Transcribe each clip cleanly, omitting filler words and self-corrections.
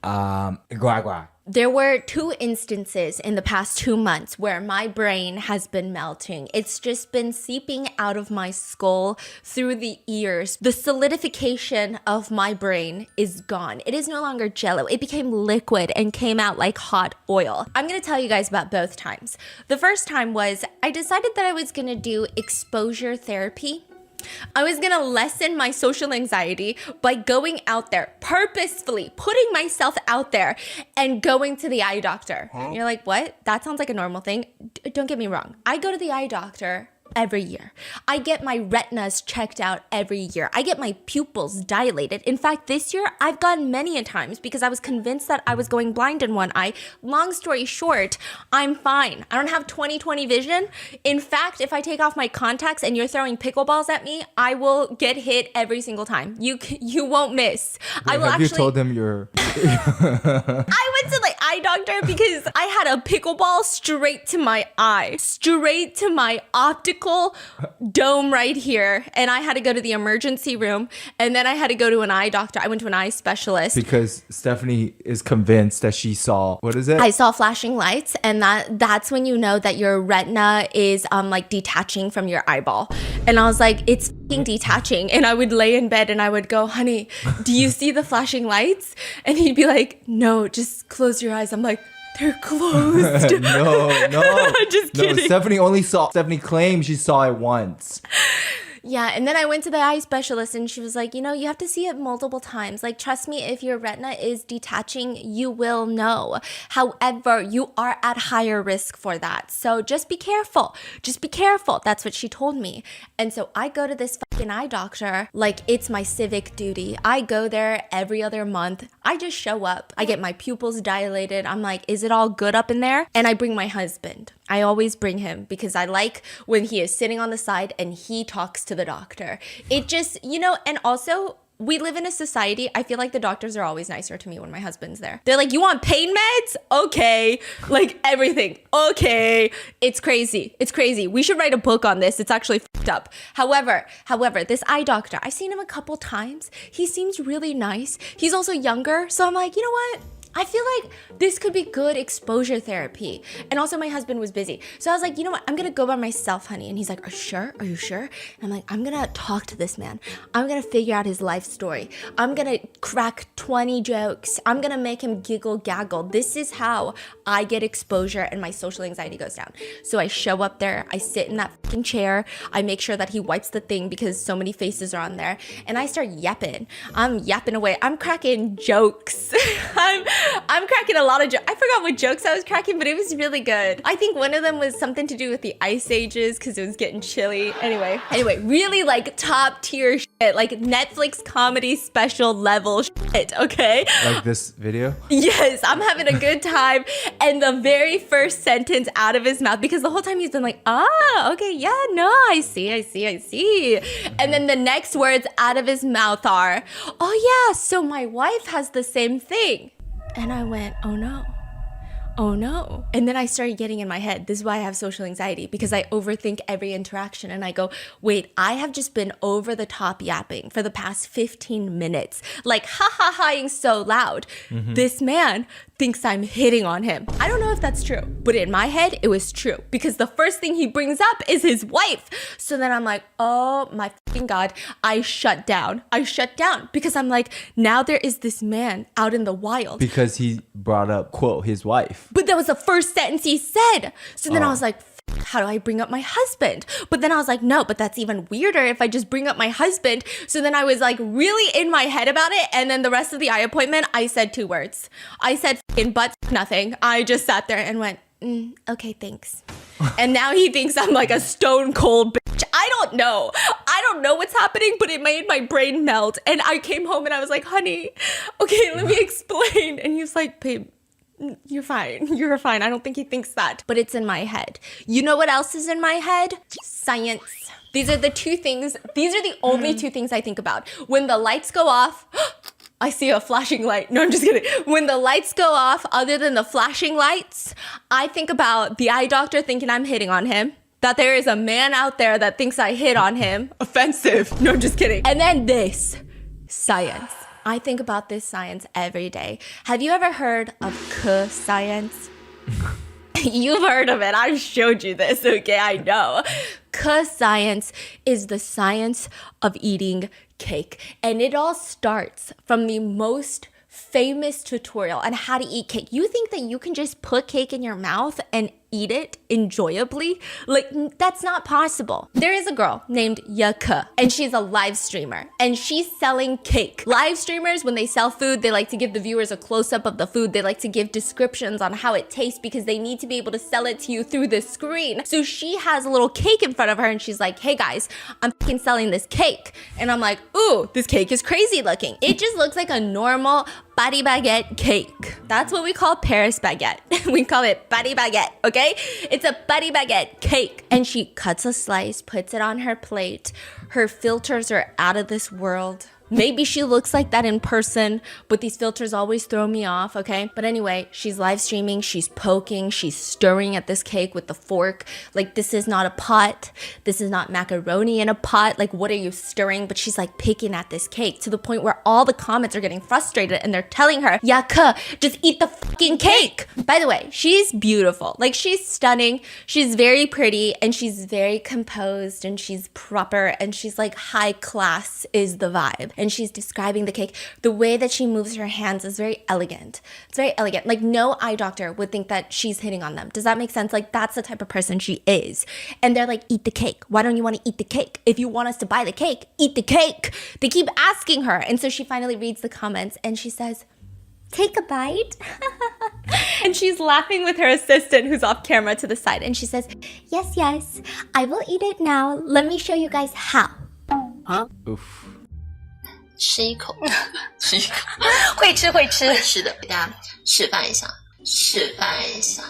Guagua. There were 2 instances in the past 2 months where my brain has been melting. It's just been seeping out of my skull through the ears. The solidification of my brain is gone. It is no longer jello. It became liquid and came out like hot oil. I'm gonna tell you guys about both times. The first time was I decided that I was gonna do exposure therapy. I was gonna lessen my social anxiety by going out there, purposefully putting myself out there and going to the eye doctor. You're like, what? That sounds like a normal thing. Don't get me wrong. I go to the eye doctor every year. I get my retinas checked out every year. I get my pupils dilated. In fact, this year I've gone many a times because I was convinced that I was going blind in one eye. Long story short, I'm fine. I don't have 20/20 vision. In fact, if I take off my contacts and you're throwing pickleballs at me, I will get hit every single time. You won't miss. I will Have actually. you told them you're... I went to the eye doctor because I had a pickleball straight to my eye, straight to my optical dome right here. And I had to go to the emergency room. And then I had to go to an eye doctor. I went to an eye specialist. Because Stephanie is convinced that she saw... What is it? I saw flashing lights, and that's when you know that your retina is like detaching from your eyeball. And I was like, it's fucking detaching. And I would lay in bed and I would go, honey, do you see the flashing lights? And he'd be like, no, just close your eyes. I'm like, they're closed. No. Just kidding. No, Stephanie claims she saw it once. Yeah, and then I went to the eye specialist and she was like, you know, you have to see it multiple times. Like, trust me, if your retina is detaching, you will know. However, you are at higher risk for that. So just be careful. Just be careful. That's what she told me. And so I go to this fucking eye doctor like it's my civic duty. I go there every other month. I just show up. I get my pupils dilated. I'm like, is it all good up in there? And I bring my husband. I always bring him because I like when he is sitting on the side and he talks to the doctor. It just, you know, and also we live in a society, I feel like the doctors are always nicer to me when my husband's there. They're like, you want pain meds? Okay. Like everything. Okay. It's crazy. It's crazy. We should write a book on this. It's actually fucked up. However, this eye doctor, I've seen him a couple times. He seems really nice. He's also younger. So I'm like, you know what? I feel like this could be good exposure therapy. And also my husband was busy. So I was like, you know what? I'm going to go by myself, honey. And he's like, are you sure? Are you sure? And I'm like, I'm going to talk to this man. I'm going to figure out his life story. I'm going to crack 20 jokes. I'm going to make him giggle gaggle. This is how I get exposure and my social anxiety goes down. So I show up there. I sit in that fucking chair. I make sure that he wipes the thing because so many faces are on there. And I start yapping. I'm yapping away. I'm cracking jokes. I'm cracking a lot of jokes. I forgot what jokes I was cracking, but it was really good. I think one of them was something to do with the ice ages because it was getting chilly. Anyway, really like top tier shit, like Netflix comedy special level shit, okay? Like this video? Yes, I'm having a good time. And the very first sentence out of his mouth, because the whole time he's been like, okay, yeah, no, I see. And then the next words out of his mouth are, oh yeah, so my wife has the same thing. And I went, oh no. And then I started getting in my head. This is why I have social anxiety, because I overthink every interaction and I go, wait, I have just been over the top yapping for the past 15 minutes, like ha-ha-haing so loud. Mm-hmm. This man thinks I'm hitting on him. I don't know if that's true, but in my head, it was true because the first thing he brings up is his wife. So then I'm like, oh my fucking God, I shut down because I'm like, now there is this man out in the wild. Because he brought up, quote, his wife. But that was the first sentence he said. So then I was like, how do I bring up my husband? But then I was like, no, but that's even weirder if I just bring up my husband. So then I was like really in my head about it. And then the rest of the eye appointment, I said 2 words. I said but nothing. I just sat there and went, okay, thanks. And now he thinks I'm like a stone cold bitch. I don't know what's happening, but it made my brain melt. And I came home and I was like, honey, okay, let me explain. And he was like, babe, you're fine. I don't think he thinks that, but it's in my head. You know what else is in my head? Science. These are the only 2 things I think about. When the lights go off, I see a flashing light. No, I'm just kidding. When the lights go off, other than the flashing lights, I think about the eye doctor thinking I'm hitting on him. That there is a man out there that thinks I hit on him. Offensive. No, I'm just kidding. And then this, science. I think about this science every day. Have you ever heard of Ke science? You've heard of it. I've showed you this, okay? I know. Ke science is the science of eating cake. And it all starts from the most famous tutorial on how to eat cake. You think that you can just put cake in your mouth and eat it enjoyably? Like, that's not possible. There is a girl named Yake, and she's a live streamer, and she's selling cake. Live streamers, when they sell food, they like to give the viewers a close-up of the food. They like to give descriptions on how it tastes because they need to be able to sell it to you through the screen. So she has a little cake in front of her, and she's like, hey guys, I'm fucking selling this cake. And I'm like, ooh, this cake is crazy looking. It just looks like a normal Paris baguette cake. That's what we call Paris baguette. We call it Paris baguette, okay? It's a Paris baguette cake. And she cuts a slice, puts it on her plate. Her filters are out of this world. Maybe she looks like that in person, but these filters always throw me off, okay? But anyway, she's live streaming, she's poking, she's stirring at this cake with the fork. Like, this is not a pot. This is not macaroni in a pot. Like, what are you stirring? But she's like picking at this cake to the point where all the comments are getting frustrated and they're telling her, Yake, just eat the fucking cake. By the way, she's beautiful. Like, she's stunning. She's very pretty and she's very composed and she's proper and she's like high class is the vibe. And she's describing the cake. The way that she moves her hands is very elegant. It's very elegant. Like, no eye doctor would think that she's hitting on them. Does that make sense? Like, that's the type of person she is. And they're like, eat the cake. Why don't you want to eat the cake? If you want us to buy the cake, eat the cake. They keep asking her. And so she finally reads the comments and she says, take a bite. And she's laughing with her assistant who's off camera to the side. And she says, yes, yes, I will eat it now. Let me show you guys how. Huh? Oof. 吃一口，吃一口，会吃会吃。会吃的，给大家示范一下，示范一下。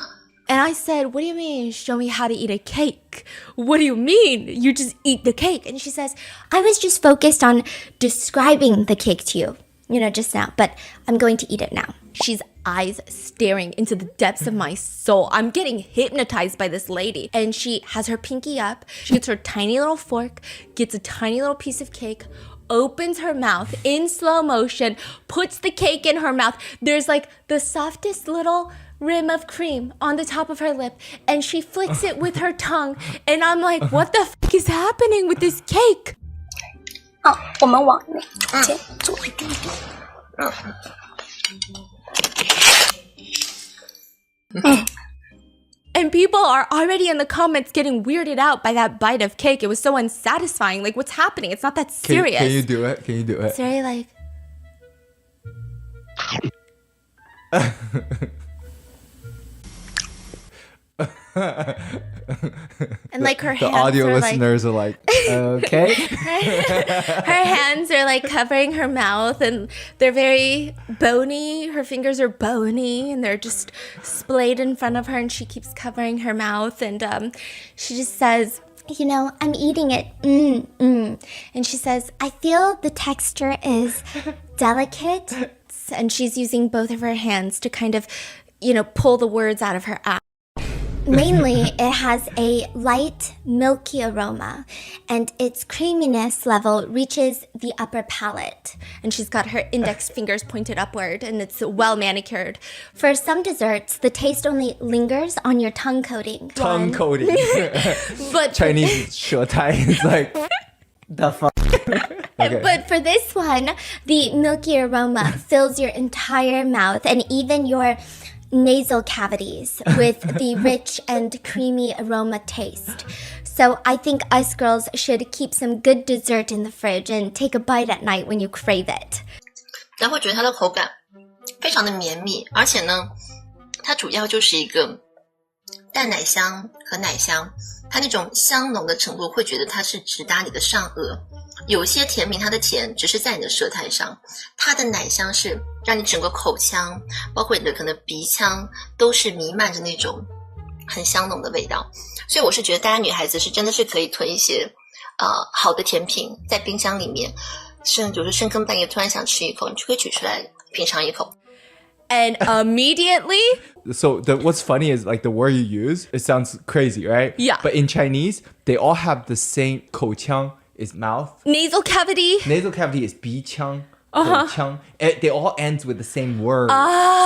And I said, what do you mean, show me how to eat a cake? What do you mean? You just eat the cake. And she says, I was just focused on describing the cake to you, you know, just now, but I'm going to eat it now. She's eyes staring into the depths of my soul. I'm getting hypnotized by this lady. And she has her pinky up. She gets her tiny little fork, gets a tiny little piece of cake, opens her mouth in slow motion, puts the cake in her mouth. There's like the softest little rim of cream on the top of her lip, and she flicks it with her tongue. And I'm like, what the fuck is happening with this cake? 好，我们往那边做一点点。And people are already in the comments getting weirded out by that bite of cake. It was so unsatisfying. Like, what's happening? It's not that serious. Can you do it? Can you do it? It's very like... And like her The hands audio are listeners are like, okay. her hands are like covering her mouth and they're very bony. Her fingers are bony and they're just splayed in front of her and she keeps covering her mouth and she just says, you know, I'm eating it. And she says, I feel the texture is delicate. And she's using both of her hands to kind of, you know, pull the words out of her mouth. Mainly, it has a light, milky aroma, and its creaminess level reaches the upper palate. And she's got her index fingers pointed upward, and it's well manicured. For some desserts, the taste only lingers on your tongue coating. Tongue coating. But Chinese 舌苔 is like, the fuck? Okay. But for this one, the milky aroma fills your entire mouth and even your nasal cavities with the rich and creamy aroma taste. So I think us girls should keep some good dessert in the fridge and take a bite at night when you crave it. 然后会觉得它的口感非常的绵密，而且呢，它主要就是一个淡奶香和奶香，它那种香浓的程度会觉得它是直达你的上颚。有些甜品它的甜只是在你的舌苔上，它的奶香是让你整个口腔，包括你的可能鼻腔都是弥漫着那种很香浓的味道。所以我是觉得大家女孩子是真的是可以囤一些好的甜品在冰箱里面，甚至就是深更半夜突然想吃一口，你就可以取出来品尝一口。And immediately... So what's funny is like the word you use, it sounds crazy, right? Yeah. But in Chinese, they all have the same 口腔 is mouth. Nasal cavity. Nasal cavity is 鼻腔.口腔. They all end with the same word.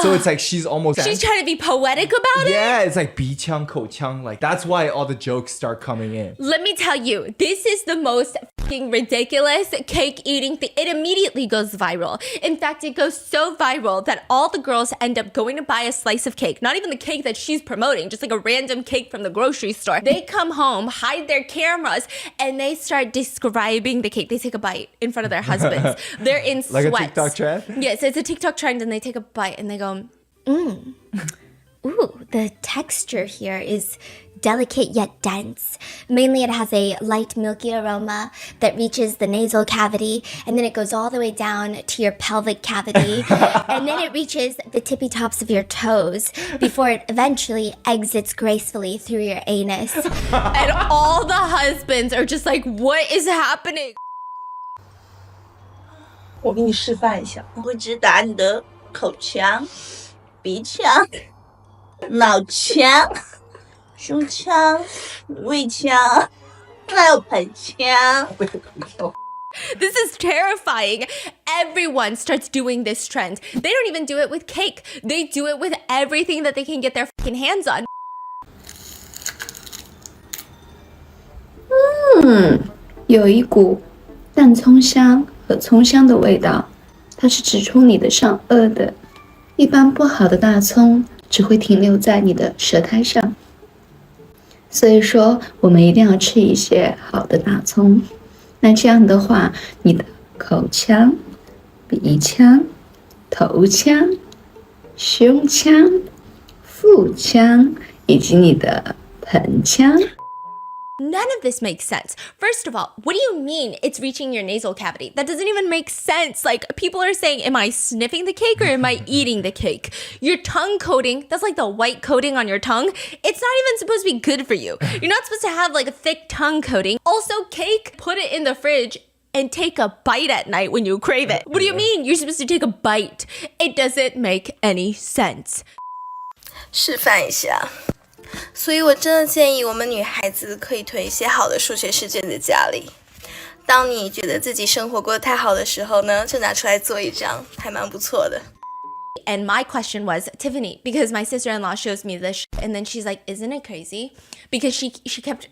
So it's like she's almost... She's trying to be poetic about it. Yeah, it's like 鼻腔, 口腔. Like, that's why all the jokes start coming in. Let me tell you, this is the most fucking ridiculous cake eating thing. It immediately goes viral. In fact, it goes so viral that all the girls end up going to buy a slice of cake. Not even the cake that she's promoting, just like a random cake from the grocery store. They come home, hide their cameras, and they start describing the cake. They take a bite in front of their husbands. They're in Like sweats. a TikTok trend? Yes, it's a TikTok trend, and they take a bite and they go, Ooh, the texture here is delicate yet dense. Mainly it has a light milky aroma that reaches the nasal cavity, and then it goes all the way down to your pelvic cavity, and then it reaches the tippy tops of your toes before it eventually exits gracefully through your anus. And all the husbands are just like, what is happening? 我给你示范一下，我会直达你的口腔、鼻腔、脑腔、胸腔、胃腔，还有盆腔。This is terrifying. Everyone starts doing this trend. They don't even do it with cake. They do it with everything that they can get their fucking hands on. 有一股淡葱香和葱香的味道，它是直冲你的上颚的。一般不好的大葱只会停留在你的舌苔上，所以说我们一定要吃一些好的大葱。那这样的话，你的口腔、鼻腔、头腔、胸腔、腹腔以及你的盆腔。None of this makes sense. First of all, what do you mean it's reaching your nasal cavity? That doesn't even make sense. Like, people are saying, am I sniffing the cake or am I eating the cake? Your tongue coating, that's like the white coating on your tongue. It's not even supposed to be good for you. You're not supposed to have like a thick tongue coating. Also, cake, put it in the fridge and take a bite at night when you crave it. What do you mean you're supposed to take a bite? It doesn't make any sense. 示范一下。所以我真的建议我们女孩子可以囤一些好的数学试卷在家里。当你觉得自己生活过得太好的时候呢，就拿出来做一张，还蛮不错的。 And my question was, Tiffany, because my sister-in-law shows me this and then she's like, isn't it crazy? Because she kept...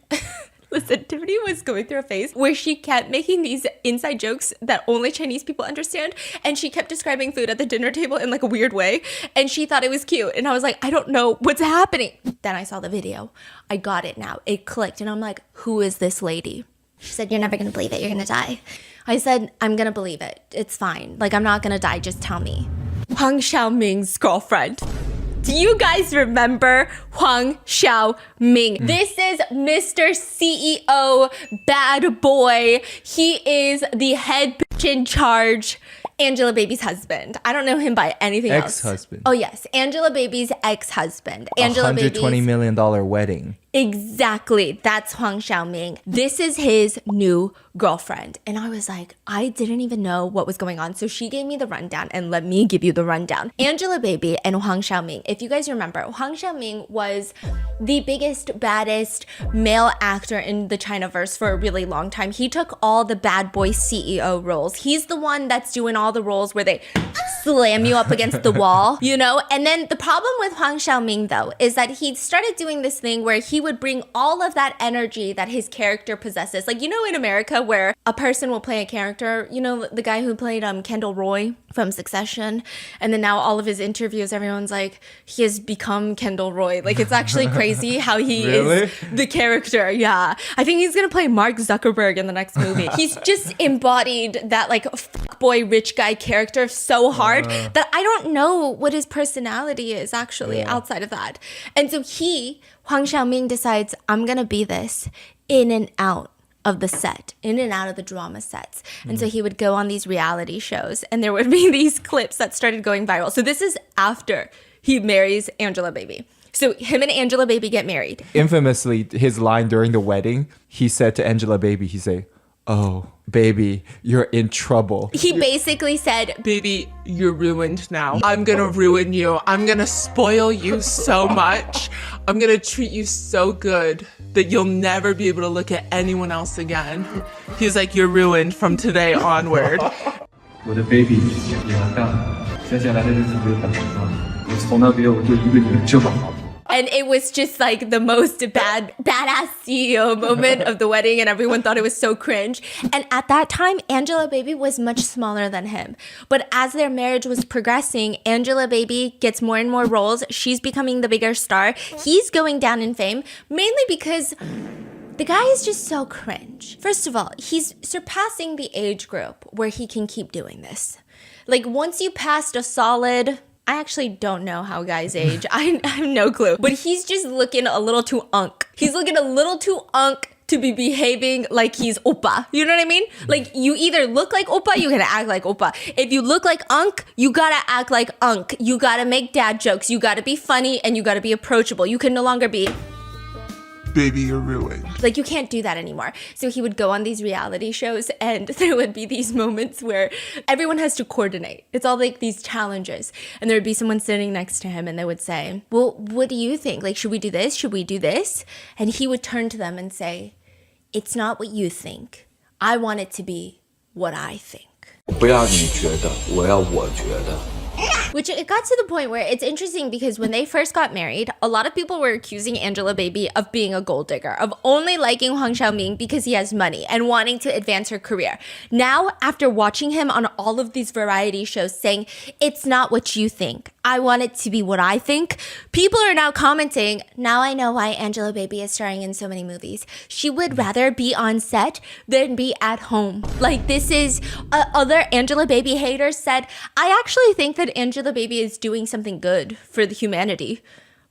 Listen, Tiffany was going through a phase where she kept making these inside jokes that only Chinese people understand. And she kept describing food at the dinner table in like a weird way. And she thought it was cute. And I was like, I don't know what's happening. Then I saw the video. I got it now. It clicked. And I'm like, who is this lady? She said, you're never going to believe it. You're going to die. I said, I'm going to believe it. It's fine. Like, I'm not going to die. Just tell me. Huang Xiaoming's girlfriend. Do you guys remember Huang Xiaoming? This is Mr. CEO bad boy. He is the head bitch in charge. Angelababy's husband. I don't know him by anything else. Ex-husband. Oh yes, Angelababy's ex-husband. $120 million wedding. Exactly. That's Huang Xiaoming. This is his new girlfriend. And I was like, I didn't even know what was going on. So she gave me the rundown and let me give you the rundown. Angelababy and Huang Xiaoming. If you guys remember, Huang Xiaoming was the biggest, baddest male actor in the Chinaverse for a really long time. He took all the bad boy CEO roles. He's the one that's doing all the roles where they slam you up against the wall, you know? And then the problem with Huang Xiaoming, though, is that he started doing this thing where he would bring all of that energy that his character possesses. Like, you know, in America where a person will play a character, you know, the guy who played Kendall Roy from Succession, and then now all of his interviews, everyone's like, he has become Kendall Roy. Like, it's actually crazy how he is the character. Yeah. I think he's gonna play Mark Zuckerberg in the next movie. He's just embodied that like fuckboy rich guy character so hard that I don't know what his personality is actually outside of that. And so Huang Xiaoming decides, I'm gonna be this in and out of the set, in and out of the drama sets. And so he would go on these reality shows and there would be these clips that started going viral. So this is after he marries Angelababy. So him and Angelababy get married. Infamously, his line during the wedding, he said to Angelababy, he said, oh, baby, you're in trouble. He basically said, baby, you're ruined now. I'm gonna ruin you. I'm gonna spoil you so much. I'm gonna treat you so good that you'll never be able to look at anyone else again. He's like, you're ruined from today onward. 我的 baby 也完蛋了，接下来的日子没有等什么，我从来没有对一个女人这么好。 And it was just like the most badass CEO moment of the wedding, and everyone thought it was so cringe. And at that time, Angelababy was much smaller than him. But as their marriage was progressing, Angelababy gets more and more roles. She's becoming the bigger star. He's going down in fame, mainly because the guy is just so cringe. First of all, he's surpassing the age group where he can keep doing this. Like, once you passed a solid... I actually don't know how guys age. I have no clue. But he's just looking a little too unk. He's looking a little too unk to be behaving like he's oppa. You know what I mean? Like, you either look like oppa, you gotta act like oppa. If you look like unk, you gotta act like unk. You gotta make dad jokes. You gotta be funny, and you gotta be approachable. You can no longer be... Baby, you're ruined. Like, you can't do that anymore. So he would go on these reality shows, and there would be these moments where everyone has to coordinate. It's all like these challenges. And there would be someone sitting next to him, and they would say, well, what do you think? Like, should we do this? Should we do this? And he would turn to them and say, it's not what you think. I want it to be what I think. 不要你觉得，我要我觉得。 Which it got to the point where it's interesting because when they first got married, a lot of people were accusing Angelababy of being a gold digger, of only liking Huang Xiaoming because he has money and wanting to advance her career. Now, after watching him on all of these variety shows saying, it's not what you think, I want it to be what I think, people are now commenting, now I know why Angelababy is starring in so many movies. She would rather be on set than be at home. Like, this is, other Angelababy haters said, I actually think that Angelababy is doing something good for the humanity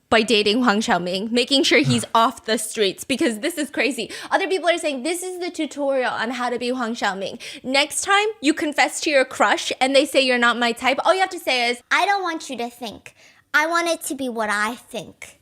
by dating Huang Xiaoming, making sure he's off the streets, because this is crazy. Other people are saying, this is the tutorial on how to be Huang Xiaoming. Next time you confess to your crush and they say you're not my type, all you have to say is, I don't want you to think. I want it to be what I think.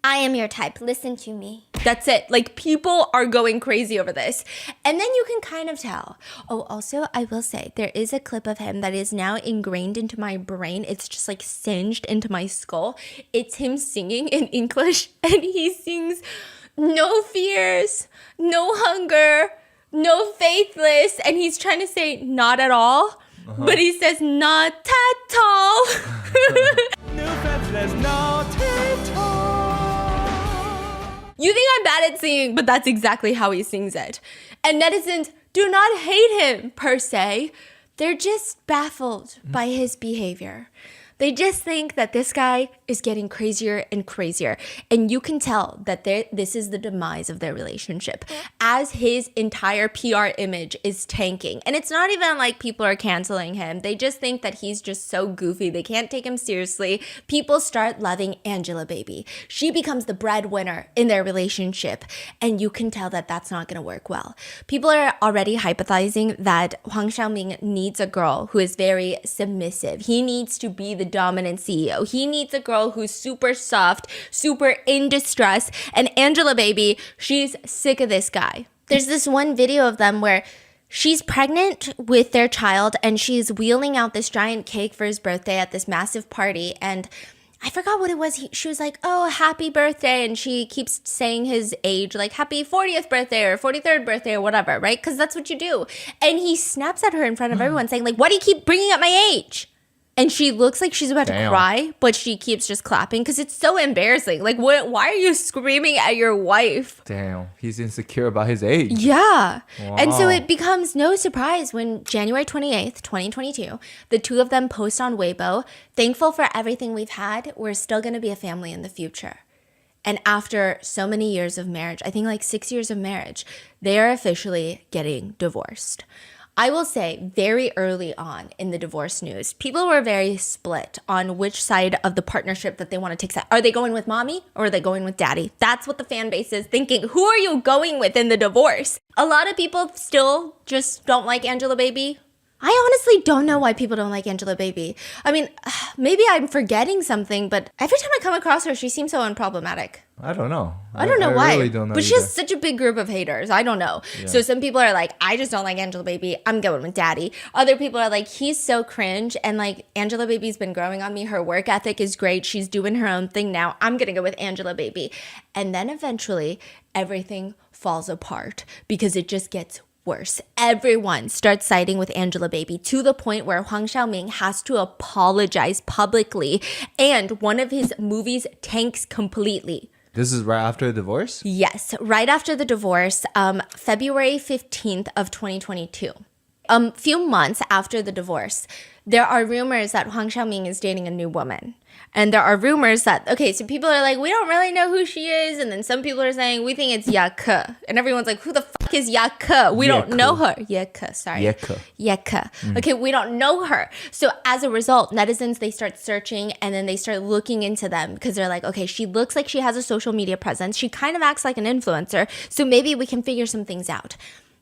I am your type. Listen to me. That's it. Like, people are going crazy over this. And then you can kind of tell. Oh, also, I will say, there is a clip of him that is now ingrained into my brain. It's just like singed into my skull. It's him singing in English, and he sings, no fears, no hunger, no faithless. And he's trying to say, not at all. But he says, not at all. No faithless, not at all. You think I'm bad at singing, but that's exactly how he sings it. And netizens do not hate him, per se. They're just baffled by his behavior. They just think that this guy is getting crazier and crazier. And you can tell that this is the demise of their relationship as his entire PR image is tanking. And it's not even like people are canceling him. They just think that he's just so goofy. They can't take him seriously. People start loving Angelababy. She becomes the breadwinner in their relationship. And you can tell that that's not going to work well. People are already hypothesizing that Huang Xiaoming needs a girl who is very submissive. He needs to be the dominant CEO. He needs a girl who's super soft, super in distress. And Angelababy, she's sick of this guy. There's this one video of them where she's pregnant with their child and she's wheeling out this giant cake for his birthday at this massive party. And I forgot what it was. She was like, oh, happy birthday. And she keeps saying his age, like happy 40th birthday or 43rd birthday or whatever, right? Because that's what you do. And he snaps at her in front of everyone saying, like, why do you keep bringing up my age? And she looks like she's about to cry, but she keeps just clapping because it's so embarrassing. Like, why are you screaming at your wife? Damn, he's insecure about his age. Yeah. Wow. And so it becomes no surprise when January 28th, 2022, the two of them post on Weibo, thankful for everything we've had, we're still going to be a family in the future. And after so many years of marriage, I think like 6 years of marriage, they are officially getting divorced. I will say very early on in the divorce news, people were very split on which side of the partnership that they want to take. Are they going with mommy or are they going with daddy? That's what the fan base is thinking. Who are you going with in the divorce? A lot of people still just don't like Angelababy. I honestly don't know why people don't like Angelababy. I mean, maybe I'm forgetting something, but every time I come across her, she seems so unproblematic. I don't know. I don't know why. Really don't know but she either. has such a big group of haters. I don't know. Yeah. So some people are like, I just don't like Angelababy. I'm going with daddy. Other people are like, he's so cringe. And like, Angelababy's been growing on me. Her work ethic is great. She's doing her own thing now. I'm going to go with Angelababy. And then eventually everything falls apart because it just gets worse. Everyone starts siding with Angelababy to the point where Huang Xiaoming has to apologize publicly, and one of his movies tanks completely. This is right after the divorce? Yes, right after the divorce, February 15th of 2022. Few months after the divorce, there are rumors that Huang Xiaoming is dating a new woman. And there are rumors that, okay, so people are like, we don't really know who she is. And then some people are saying, we think it's Yeke. And everyone's like, who the fuck is Yeke? We don't know her. Yeke, sorry. Yeke. Okay, we don't know her. So as a result, netizens, they start searching and then they start looking into them because they're like, okay, she looks like she has a social media presence. She kind of acts like an influencer. So maybe we can figure some things out.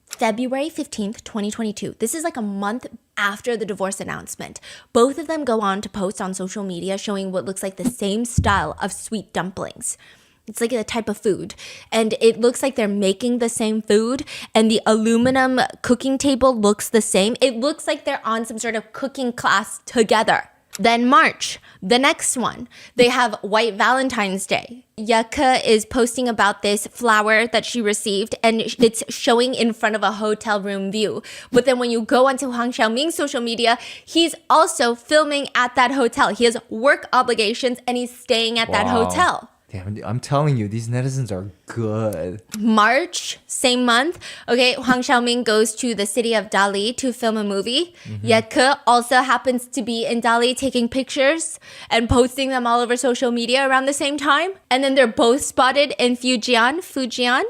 February 15th, 2022. This is like a month after the divorce announcement. Both of them go on to post on social media showing what looks like the same style of sweet dumplings. It's like a type of food. And it looks like they're making the same food. And the aluminum cooking table looks the same. It looks like they're on some sort of cooking class together. Then March, the next one, they have White Valentine's Day. Yeke is posting about this flower that she received and it's showing in front of a hotel room view. But then when you go onto Huang Xiaoming's social media, he's also filming at that hotel. He has work obligations and he's staying at that hotel. Damn, I'm telling you, these netizens are good. March, same month. Okay, Huang Xiaoming goes to the city of Dali to film a movie. Yeke also happens to be in Dali taking pictures and posting them all over social media around the same time. And then they're both spotted in Fujian.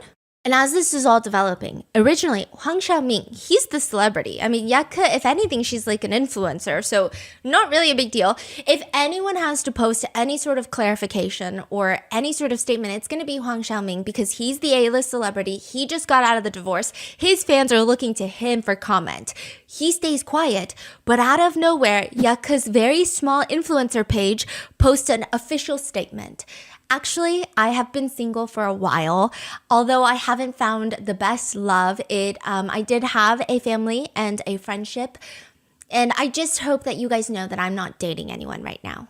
And as this is all developing, originally, Huang Xiaoming, he's the celebrity. I mean, Yeke, if anything, she's like an influencer, so not really a big deal. If anyone has to post any sort of clarification or any sort of statement, it's going to be Huang Xiaoming because he's the A-list celebrity. He just got out of the divorce. His fans are looking to him for comment. He stays quiet, but out of nowhere, Yeke's very small influencer page posts an official statement. Actually, I have been single for a while. Although I haven't found the best love, I did have a family and a friendship. And I just hope that you guys know that I'm not dating anyone right now.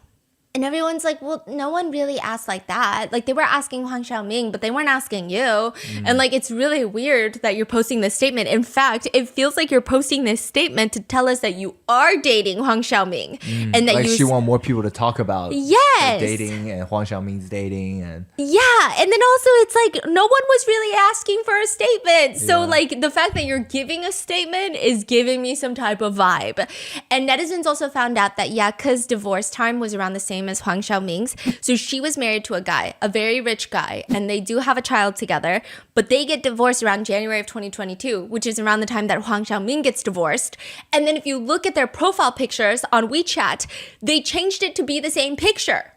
And everyone's like, well, no one really asked like that. Like, they were asking Huang Xiaoming, but they weren't asking you. And like, it's really weird that you're posting this statement. In fact, it feels like you're posting this statement to tell us that you are dating Huang Xiaoming. And that like she want more people to talk about yes. dating and Huang Xiaoming's dating. And yeah. And then also it's like, no one was really asking for a statement. So like, the fact that you're giving a statement is giving me some type of vibe. And netizens also found out that Yeke's divorce time was around the same as Huang Xiaoming's. So she was married to a guy, a very rich guy, and they do have a child together, but they get divorced around January of 2022, which is around the time that Huang Xiaoming gets divorced. And then if you look at their profile pictures on WeChat, they changed it to be the same picture.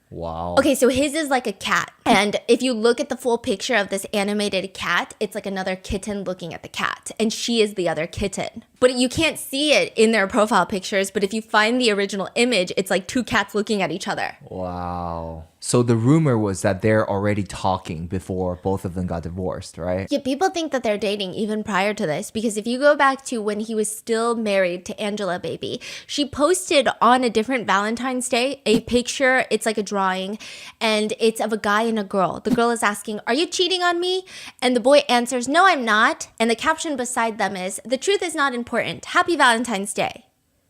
Wow. Okay, so his is like a cat. And if you look at the full picture of this animated cat, it's like another kitten looking at the cat. And she is the other kitten. But you can't see it in their profile pictures. But if you find the original image, it's like two cats looking at each other. Wow. So the rumor was that they're already talking before both of them got divorced, right? Yeah, people think that they're dating even prior to this. Because if you go back to when he was still married to Angelababy, she posted on a different Valentine's Day a picture. It's like a drawing. And it's of a guy and a girl. The girl is asking, are you cheating on me? And the boy answers, no, I'm not. And the caption beside them is, the truth is not important. Happy Valentine's Day.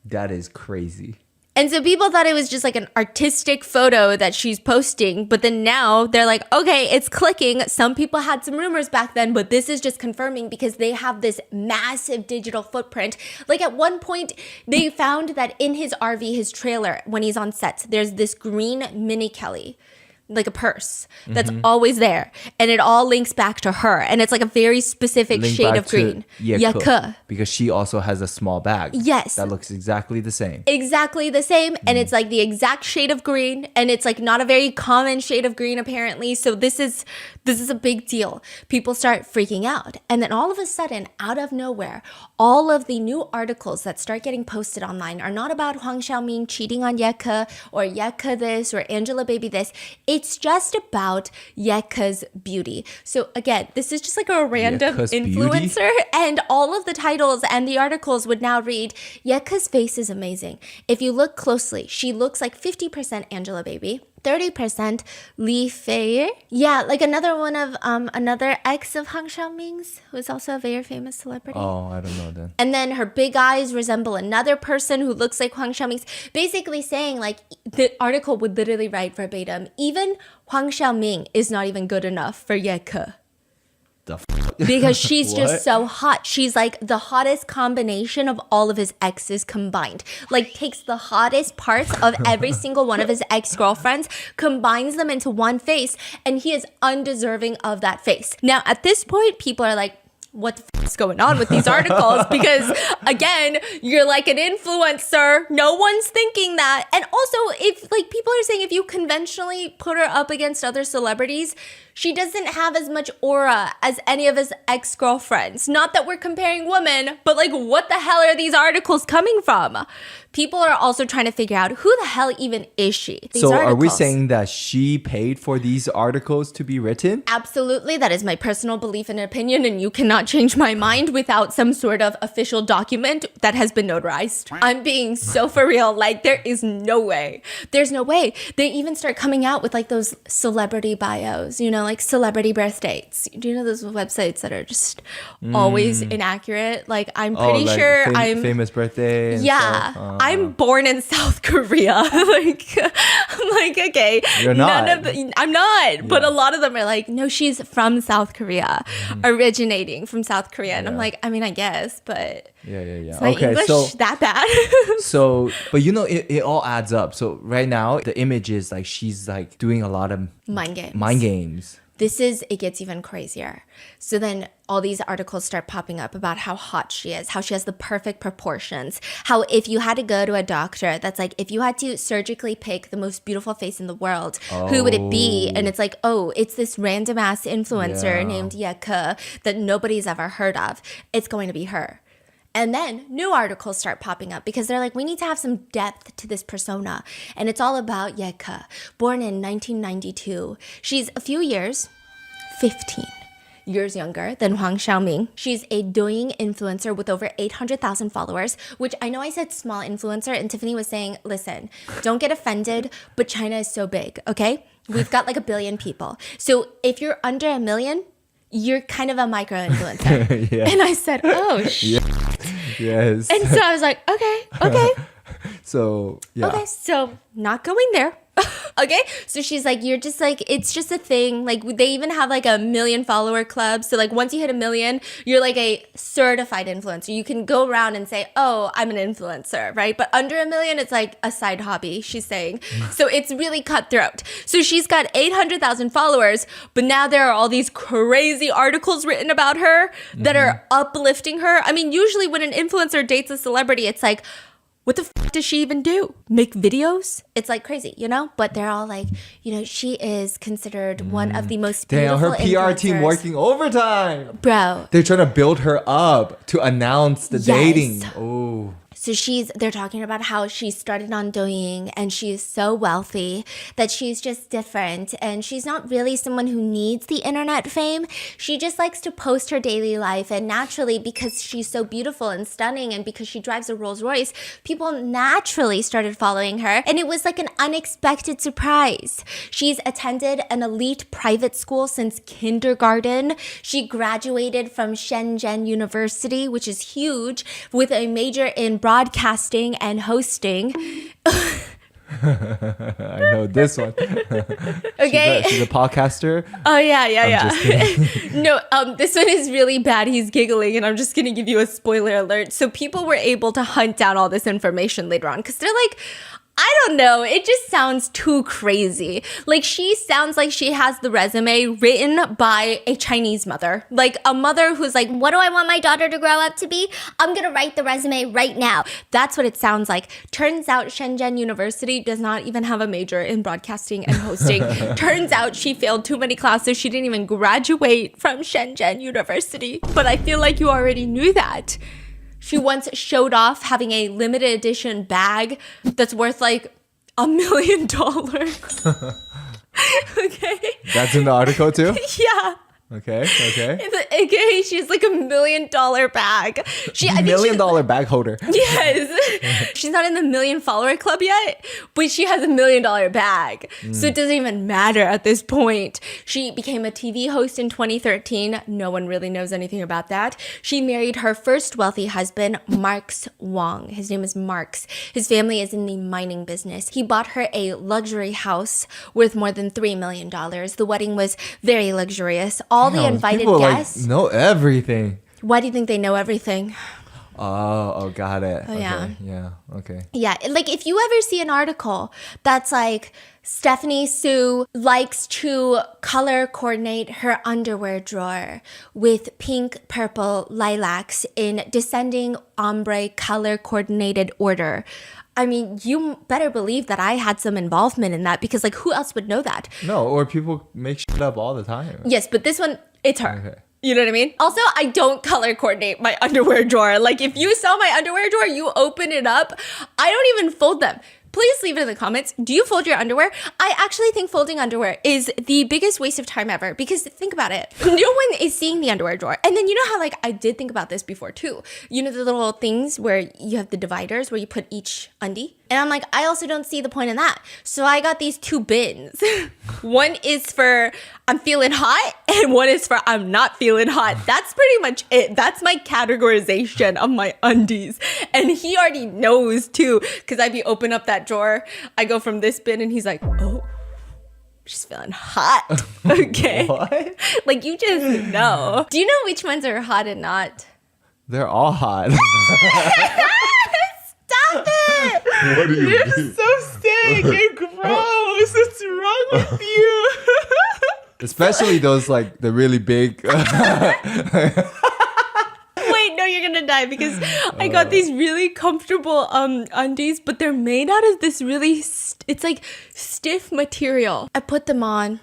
That is crazy. And so people thought it was just like an artistic photo that she's posting. But then now they're like, okay, it's clicking. Some people had some rumors back then, but this is just confirming because they have this massive digital footprint. Like at one point, they found that in his RV, his trailer, when he's on set, there's this green Mini Kelly. Like a purse that's always there, and it all links back to her, and it's like a very specific shade of green. Yeke. Because she also has a small bag. Yes. That looks exactly the same. Exactly the same, and it's like the exact shade of green, and it's like not a very common shade of green apparently. So this is a big deal. People start freaking out, and then all of a sudden, out of nowhere, all of the new articles that start getting posted online are not about Huang Xiaoming cheating on Yeke or Yeke this or Angelababy this. It's just about Yeke's beauty. So again, this is just like a random Yeke's influencer. beauty? And all of the titles and the articles would now read, Yeke's face is amazing. If you look closely, she looks like 50% Angelababy, 30% Li Fei. Yeah, like another one of another ex of Hang Xiaoming's, who's also a very famous celebrity. Oh, I don't know then. And then her big eyes resemble another person who looks like Huang Xiaoming's. Basically saying, like, the article would literally write verbatim, even Huang Xiaoming is not even good enough for Ye Ke. Because she's just so hot. She's like the hottest combination of all of his exes combined. Like takes the hottest parts of every single one of his ex-girlfriends, combines them into one face, and he is undeserving of that face. Now, at this point, people are like, what the f is going on with these articles? Because again, you're like an influencer. No one's thinking that. And also, if like people are saying if you conventionally put her up against other celebrities, she doesn't have as much aura as any of his ex-girlfriends. Not that we're comparing women, but like what the hell are these articles coming from? People are also trying to figure out who the hell even is she? So are we saying that she paid for these articles to be written? Absolutely. That is my personal belief and opinion, and you cannot change my mind without some sort of official document that has been notarized. I'm being so for real. Like, there is no way. There's no way. They even start coming out with like those celebrity bios, you know, like celebrity birth dates. Do you know those websites that are just always inaccurate? Like, I'm pretty sure I'm famous birthday. Yeah. I'm born in South Korea. like, I'm like, okay. You're not. I'm not. But a lot of them are like, no, she's from South Korea, originating from South Korea. And I'm like, I mean, I guess, but yeah. my English that bad. So, but you know, it all adds up. So right now, the image is like she's like doing a lot of mind games. It gets even crazier. So then all these articles start popping up about how hot she is, how she has the perfect proportions, how if you had to go to a doctor, that's like, if you had to surgically pick the most beautiful face in the world, who would it be? And it's like, oh, it's this random ass influencer named Ye Ke that nobody's ever heard of. It's going to be her. And then new articles start popping up because they're like, we need to have some depth to this persona. And it's all about Ye Ke, born in 1992. She's a few years, 15 years younger than Huang Xiaoming. She's a Douyin influencer with over 800,000 followers, which I know I said small influencer, and Tiffany was saying, listen, don't get offended, but China is so big, okay? We've got like 1 billion people. So if you're under 1 million, you're kind of a micro influencer. And I said, oh, shit. Yes. And so I was like, okay. So, yeah. Okay, so not going there. Okay, so she's like, you're just like, it's just a thing. Like, they even have like 1 million follower club. So like, once you hit 1 million, you're like a certified influencer. You can go around and say, oh, I'm an influencer, right? But under 1 million, it's like a side hobby, she's saying. So it's really cutthroat. So she's got 800,000 followers, but now there are all these crazy articles written about her that are uplifting her. I mean, usually when an influencer dates a celebrity, it's like, what the f does she even do? Make videos? It's like crazy, you know? But they're all like, you know, she is considered one of the most beautiful her PR team working overtime. Bro. They're trying to build her up to announce the dating. Oh. So they're talking about how she started on Douyin and she's so wealthy that she's just different and she's not really someone who needs the internet fame. She just likes to post her daily life, and naturally, because she's so beautiful and stunning and because she drives a Rolls Royce, people naturally started following her, and it was like an unexpected surprise. She's attended an elite private school since kindergarten. She graduated from Shenzhen University, which is huge, with a major in broadcasting and hosting. I know this one. Okay. She's a podcaster. Oh, yeah. Just kidding. No, this one is really bad. He's giggling, and I'm just going to give you a spoiler alert. So people were able to hunt down all this information later on because they're like, I don't know. It just sounds too crazy. Like, she sounds like she has the resume written by a Chinese mother. Like, a mother who's like, what do I want my daughter to grow up to be? I'm going to write the resume right now. That's what it sounds like. Turns out Shenzhen University does not even have a major in broadcasting and hosting. Turns out she failed too many classes. She didn't even graduate from Shenzhen University. But I feel like you already knew that. She once showed off having a limited edition bag that's worth like $1 million. Okay. That's in the article too? Yeah. Okay. AKA she's like $1 million bag. $1 million bag holder. Yes. She's not in the 1 million follower club yet, but she has $1 million bag. So it doesn't even matter at this point. She became a TV host in 2013. No one really knows anything about that. She married her first wealthy husband, Marx Wong. His name is Marx. His family is in the mining business. He bought her a luxury house worth more than $3 million. The wedding was very luxurious. All the invited people, guests like, know everything. Why do you think they know everything? Oh, got it. Okay. Yeah. Okay. Yeah, like if you ever see an article that's like Stephanie Sue likes to color coordinate her underwear drawer with pink, purple, lilacs in descending ombre color coordinated order. I mean, you better believe that I had some involvement in that because like who else would know that? No, or people make shit up all the time. Yes, but this one, it's her. Okay. You know what I mean? Also, I don't color coordinate my underwear drawer. Like if you saw my underwear drawer, you open it up, I don't even fold them. Please leave it in the comments. Do you fold your underwear? I actually think folding underwear is the biggest waste of time ever because think about it. No one is seeing the underwear drawer. And then you know how like I did think about this before too. You know the little things where you have the dividers where you put each undie? And I'm like, I also don't see the point in that. So I got these 2 bins. One is for I'm feeling hot and one is for I'm not feeling hot. That's pretty much it. That's my categorization of my undies. And he already knows too because I'd be open up that drawer. I go from this bin and he's like, oh, she's feeling hot. Okay. What? Like you just know. Do you know which ones are hot and not? They're all hot. Stop it! What do you You're mean? so sick and gross. What's wrong with you? Especially those like the really big. Wait, no, you're gonna die because I got these really comfortable undies, but they're made out of this really it's like stiff material. I put them on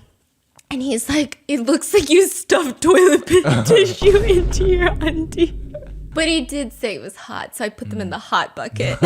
and he's like, it looks like you stuffed toilet tissue into your undie. But he did say it was hot, so I put them in the hot bucket.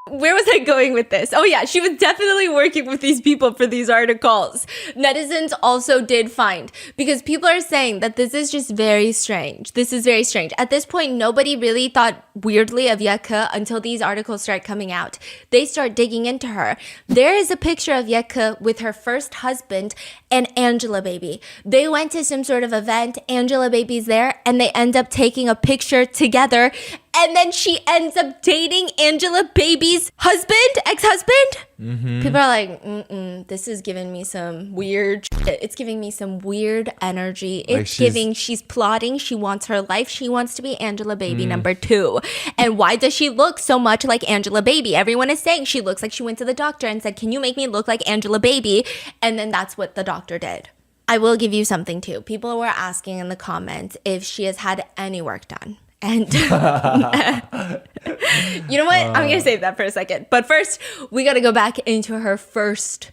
Where was I going with this? Oh yeah, she was definitely working with these people for these articles. Netizens also did find, because people are saying that this is just very strange. This is very strange. At this point, nobody really thought weirdly of Yeke until these articles start coming out. They start digging into her. There is a picture of Yeke with her first husband and Angelababy. They went to some sort of event, Angelababy's there, and they end up taking a picture together. And then she ends up dating Angelababy's husband, ex-husband. Mm-hmm. People are like, this is giving me some weird shit. It's giving me some weird energy. Like It's giving, she's plotting. She wants her life. She wants to be Angelababy number 2. And why does she look so much like Angelababy? Everyone is saying she looks like she went to the doctor and said, can you make me look like Angelababy? And then that's what the doctor did. I will give you something too. People were asking in the comments if she has had any work done. And you know what? I'm going to save that for a second. But first, we got to go back into her first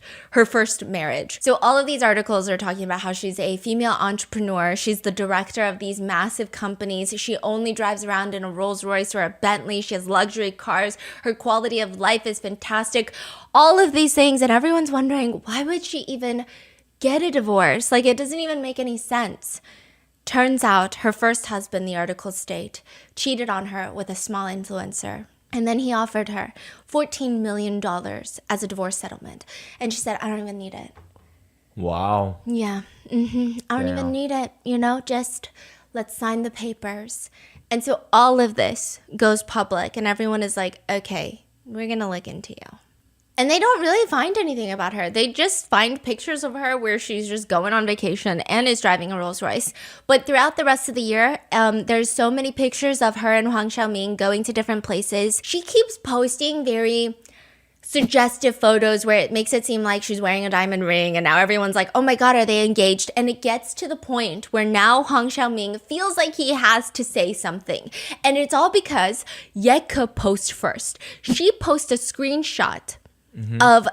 marriage. So all of these articles are talking about how she's a female entrepreneur. She's the director of these massive companies. She only drives around in a Rolls Royce or a Bentley. She has luxury cars. Her quality of life is fantastic. All of these things. And everyone's wondering, why would she even get a divorce? Like, it doesn't even make any sense. Turns out her first husband, the articles state, cheated on her with a small influencer. And then he offered her $14 million as a divorce settlement. And she said, I don't even need it. Wow. Yeah. I don't even Damn. need it. Just let's sign the papers. And so all of this goes public and everyone is like, okay, we're going to look into you. And they don't really find anything about her. They just find pictures of her where she's just going on vacation and is driving a Rolls Royce. But throughout the rest of the year, there's so many pictures of her and Huang Xiaoming going to different places. She keeps posting very suggestive photos where it makes it seem like she's wearing a diamond ring and now everyone's like, oh my God, are they engaged? And it gets to the point where now Huang Xiaoming feels like he has to say something. And it's all because Yeke posts first. She posts a screenshot of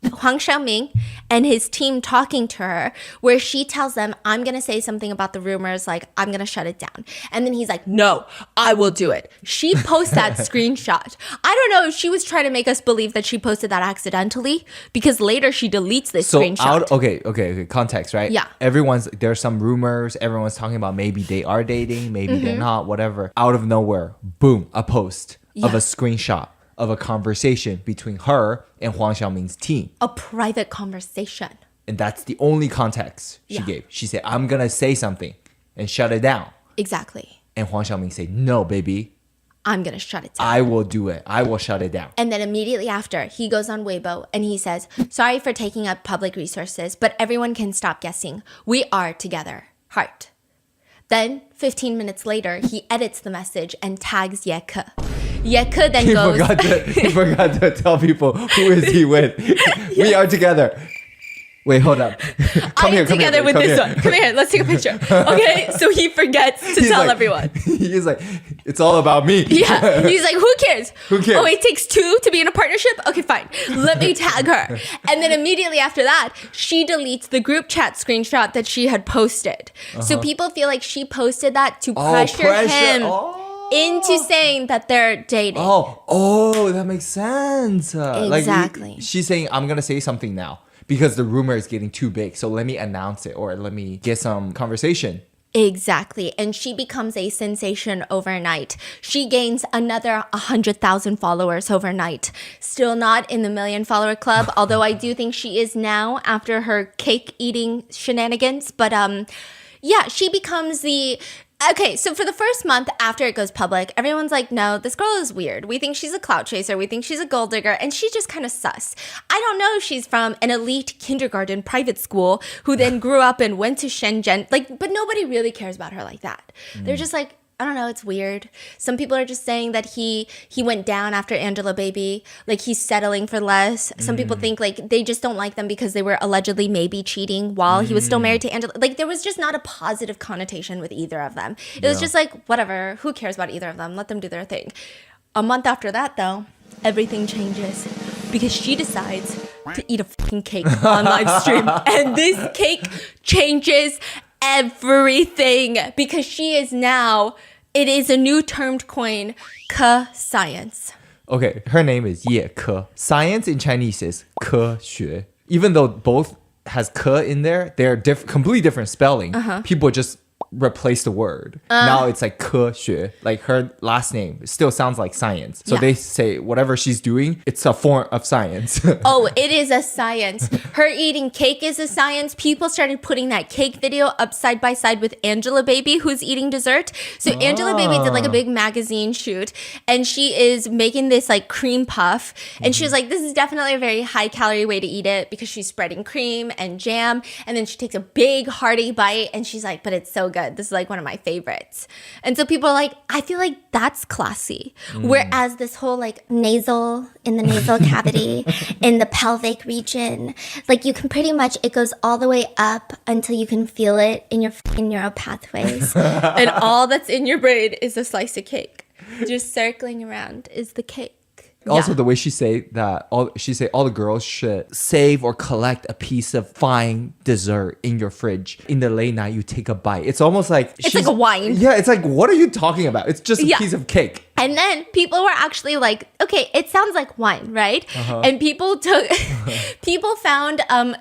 Huang Xiaoming and his team talking to her, where she tells them, I'm going to say something about the rumors, like, I'm going to shut it down. And then he's like, no, I will do it. She posts that screenshot. I don't know if she was trying to make us believe that she posted that accidentally, because later she deletes this screenshot. Okay, context, right? Yeah. There's some rumors, everyone's talking about maybe they are dating, maybe they're not, whatever. Out of nowhere, boom, a post of a screenshot of a conversation between her and Huang Xiaoming's team. A private conversation. And that's the only context she gave. She said, I'm going to say something and shut it down. Exactly. And Huang Xiaoming said, no, baby. I'm going to shut it down. I will do it. I will shut it down. And then immediately after, he goes on Weibo and he says, sorry for taking up public resources, but everyone can stop guessing. We are together. Heart. Then, 15 minutes later, he edits the message and tags Ye Ke. Ye Ke then goes... He forgot to tell people who is he with. We are together. Wait, hold up. Come here, with this one. Come here, let's take a picture. Okay, so he forgets to tell everyone. He's like, it's all about me. Yeah, he's like, who cares? Who cares? Oh, it takes two to be in a partnership? Okay, fine. Let me tag her. And then immediately after that, she deletes the group chat screenshot that she had posted. So people feel like she posted that to pressure him into saying that they're dating. Oh, that makes sense. Exactly. Like, she's saying, I'm going to say something now, because the rumor is getting too big. So let me announce it, or let me get some conversation. Exactly. And she becomes a sensation overnight. She gains another 100,000 followers overnight. Still not in the 1 million follower club, although I do think she is now after her cake eating shenanigans. But yeah, she becomes the... Okay, so for the first month after it goes public, everyone's like, no, this girl is weird. We think she's a clout chaser. We think she's a gold digger. And she's just kind of sus. I don't know if she's from an elite kindergarten private school who then grew up and went to Shenzhen. Like, but nobody really cares about her like that. They're just like, I don't know, it's weird. Some people are just saying that he went down after Angelababy, like he's settling for less. Some people think like they just don't like them because they were allegedly maybe cheating while he was still married to Angela. Like there was just not a positive connotation with either of them. It was just like, whatever, who cares about either of them? Let them do their thing. A month after that though, everything changes because she decides to eat a fucking cake on live stream. And this cake changes everything, because she is now, it is a new termed coin, Ke Science. Okay, her name is Ye Ke. Science in Chinese is 科学. Even though both has Ke in there, they're completely different spelling. People just replace the word. Now it's like 科学. Like her last name still sounds like science. So they say whatever she's doing, it's a form of science. Oh, it is a science. Her eating cake is a science. People started putting that cake video up side by side with Angelababy, who's eating dessert. So Angelababy did like a big magazine shoot, and she is making this like cream puff. And she was like, this is definitely a very high calorie way to eat it, because she's spreading cream and jam. And then she takes a big hearty bite and she's like, but it's so good. This is like one of my favorites. And so people are like, I feel like that's classy. Whereas this whole like in the nasal cavity, in the pelvic region, like you can pretty much, it goes all the way up until you can feel it in your neural pathways. And all that's in your brain is a slice of cake. Just circling around is the cake. Also, the way she say that, all the girls should save or collect a piece of fine dessert in your fridge. In the late night, you take a bite. It's almost like it's like a wine. Yeah, it's like, what are you talking about? It's just a piece of cake. And then people were actually like, okay, it sounds like wine, right? And people found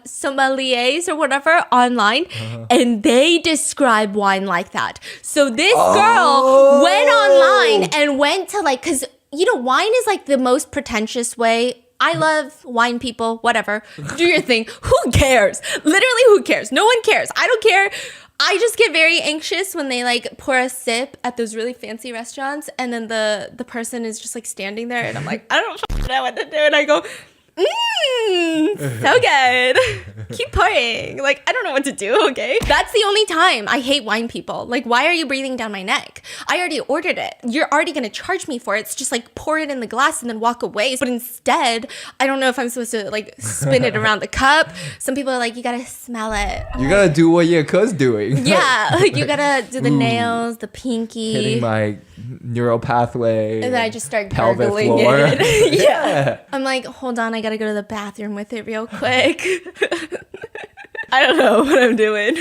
sommeliers or whatever online, and they describe wine like that. So this girl went online and went to like, because you know, wine is like the most pretentious way. I love wine, people, whatever. Do your thing. Who cares? Literally, who cares? No one cares. I don't care. I just get very anxious when they like pour a sip at those really fancy restaurants, and then the person is just like standing there, and I'm like, I don't know what to do. And I go, so good. Keep pouring. Like, I don't know what to do, okay? That's the only time I hate wine people. Like, why are you breathing down my neck? I already ordered it. You're already gonna charge me for it. It's just like pour it in the glass and then walk away. But instead, I don't know if I'm supposed to like spin it around the cup. Some people are like, you gotta smell it. You gotta do what Ye Ke's doing. Yeah, like you gotta do the nails, the pinky. Hitting my neural pathway. And then I just start pelvic gargling floor. it. Yeah. I'm like, hold on, I gotta go to the bathroom with it real quick. I don't know what I'm doing.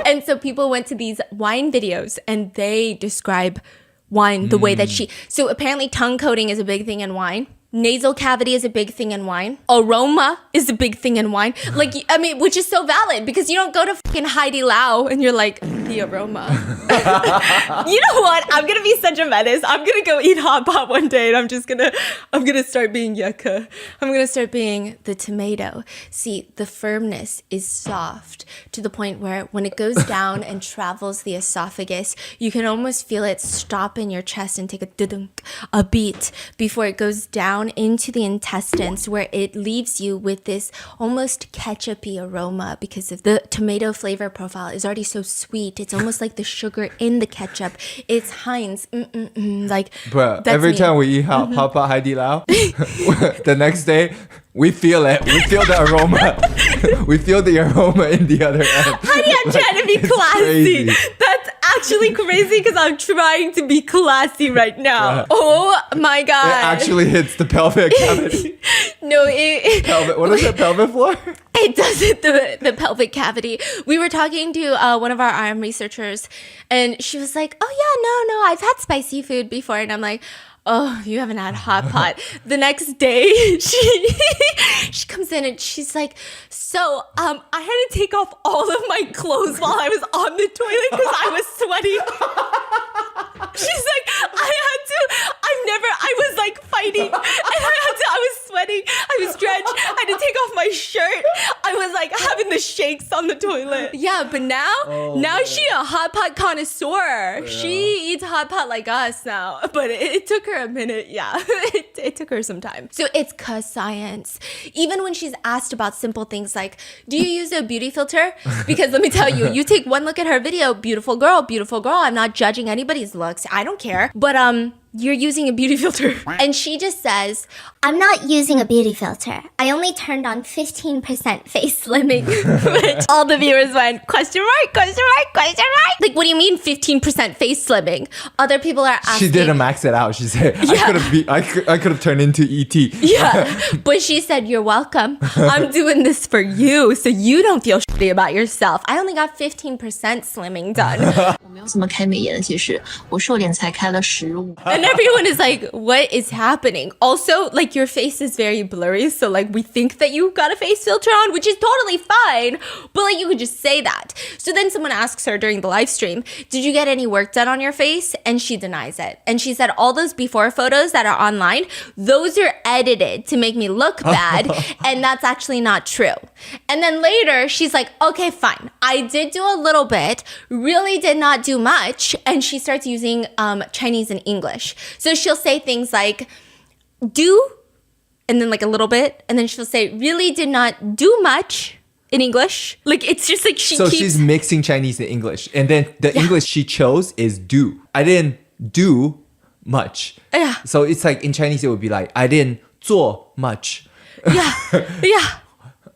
And so people went to these wine videos and they describe wine the way that so apparently tongue coating is a big thing in wine. Nasal cavity is a big thing in wine. Aroma is a big thing in wine. Like, I mean, which is so valid because you don't go to fucking Heidi Lau and you're like, the aroma. You know what? I'm going to be such a menace. I'm going to go eat hot pot one day and I'm going to start being yucca. I'm going to start being the tomato. See, the firmness is soft to the point where when it goes down and travels the esophagus, you can almost feel it stop in your chest and take a beat before it goes down into the intestines where it leaves you with this almost ketchup-y aroma because of the tomato flavor profile is already so sweet. It's almost like the sugar in the ketchup. It's Heinz. Like, bruh, every time we eat hot pot Heidi Lau, the next day, we feel it. We feel the aroma. We feel the aroma in the other end. Honey, I'm trying to be classy. That's actually crazy because I'm trying to be classy right now. Oh my god. It actually hits the pelvic cavity. No, what is it? Pelvic floor? It does hit the pelvic cavity. We were talking to one of our researchers and she was like, oh yeah, no, I've had spicy food before. And I'm like, oh, you haven't had hot pot. The next day, she comes in and she's like, so I had to take off all of my clothes while I was on the toilet because I was sweating. She's like, I was like fighting and I was sweating. I was drenched. I had to take off my shirt. I was like having the shakes on the toilet. Yeah, but now she a hot pot connoisseur. Yeah. She eats hot pot like us now. But it took her a minute. Yeah, it took her some time. So it's cause science. Even when she's asked about simple things like, do you use a beauty filter? Because let me tell you, you take one look at her video, beautiful girl. I'm not judging anybody's looks. I don't care. But you're using a beauty filter. And she just says, I'm not using a beauty filter. I only turned on 15% face slimming. Which all the viewers went, question mark, question mark, question mark. Like, what do you mean 15% face slimming? Other people are asking. She didn't max it out. She said, I could have turned into ET. Yeah. But she said, you're welcome. I'm doing this for you so you don't feel shitty about yourself. I only got 15% slimming done. And everyone is like, what is happening? Also, like, your face is very blurry. So, like, we think that you got a face filter on, which is totally fine. But, like, you could just say that. So then someone asks her during the live stream, did you get any work done on your face? And she denies it. And she said, all those before photos that are online, those are edited to make me look bad. And that's actually not true. And then later, she's like, okay, fine. I did do a little bit, really did not do much. And she starts using Chinese and English. So she'll say things like, do, and then like a little bit. And then she'll say, really did not do much in English. Like, it's just like she's mixing Chinese and English. And then the English she chose is do. I didn't do much. Yeah. So it's like in Chinese, it would be like, I didn't 做 much. Yeah. Yeah.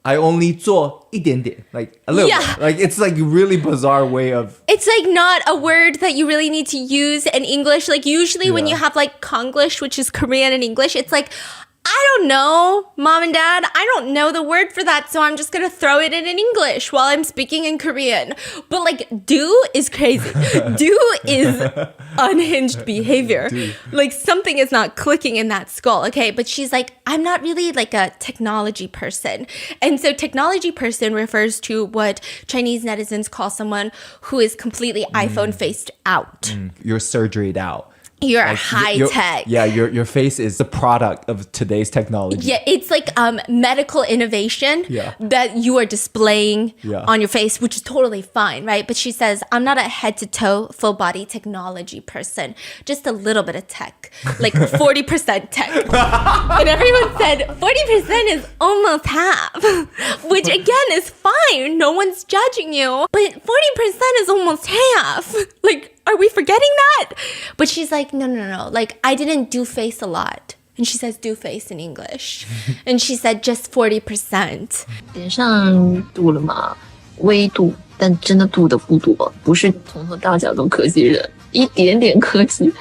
I only 做一点点, like a little bit. Like, it's like a really bizarre way of... It's like not a word that you really need to use in English. Like, usually when you have like Konglish, which is Korean and English, it's like, I don't know, mom and dad, I don't know the word for that, so I'm just gonna throw it in English while I'm speaking in Korean. But like, do is crazy. Do is unhinged behavior. Like, something is not clicking in that skull, okay? But she's like, I'm not really like a technology person. And so technology person refers to what Chinese netizens call someone who is completely iPhone faced out. You're surgeryed out. You're like, high tech. Yeah, your face is the product of today's technology. Yeah, it's like medical innovation that you are displaying on your face, which is totally fine, right? But she says, I'm not a head to toe, full body technology person. Just a little bit of tech, like 40% tech. And everyone said, 40% is almost half, which again is fine. No one's judging you. But 40% is almost half. Like, are we forgetting that? But she's like, no. Like, I didn't do face a lot. And she says do face in English. And she said just 40%. 脸上嘟了吗？微嘟，但真的嘟的不多，不是从头到脚都科技人。一点点科技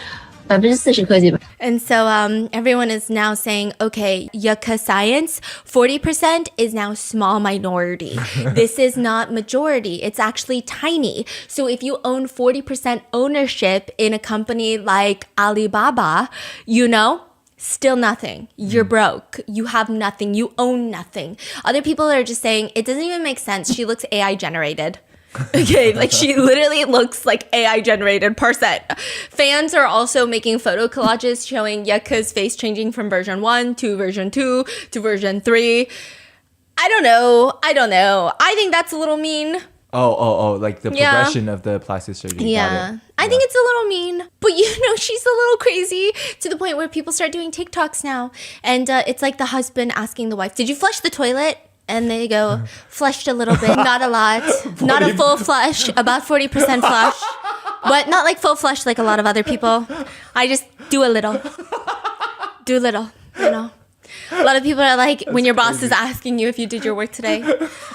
，40%科技吧。And so everyone is now saying, okay, Yucca science, 40% is now small minority. This is not majority. It's actually tiny. So if you own 40% ownership in a company like Alibaba, you know, still nothing. You're broke. You have nothing. You own nothing. Other people are just saying, it doesn't even make sense. She looks AI generated. Okay, like she literally looks like AI generated person. Fans are also making photo collages showing Yucca's face changing from version 1 to version 2 to version 3. I don't know. I think that's a little mean. Oh, like the progression of the plastic surgery. Yeah. I think it's a little mean. But you know, she's a little crazy to the point where people start doing TikToks now. And it's like the husband asking the wife, did you flush the toilet? And they go, flushed a little bit, not a lot, not a full flush, about 40% flush, but not like full flush like a lot of other people. I just do a little, you know. A lot of people are like, when your boss is asking you if you did your work today,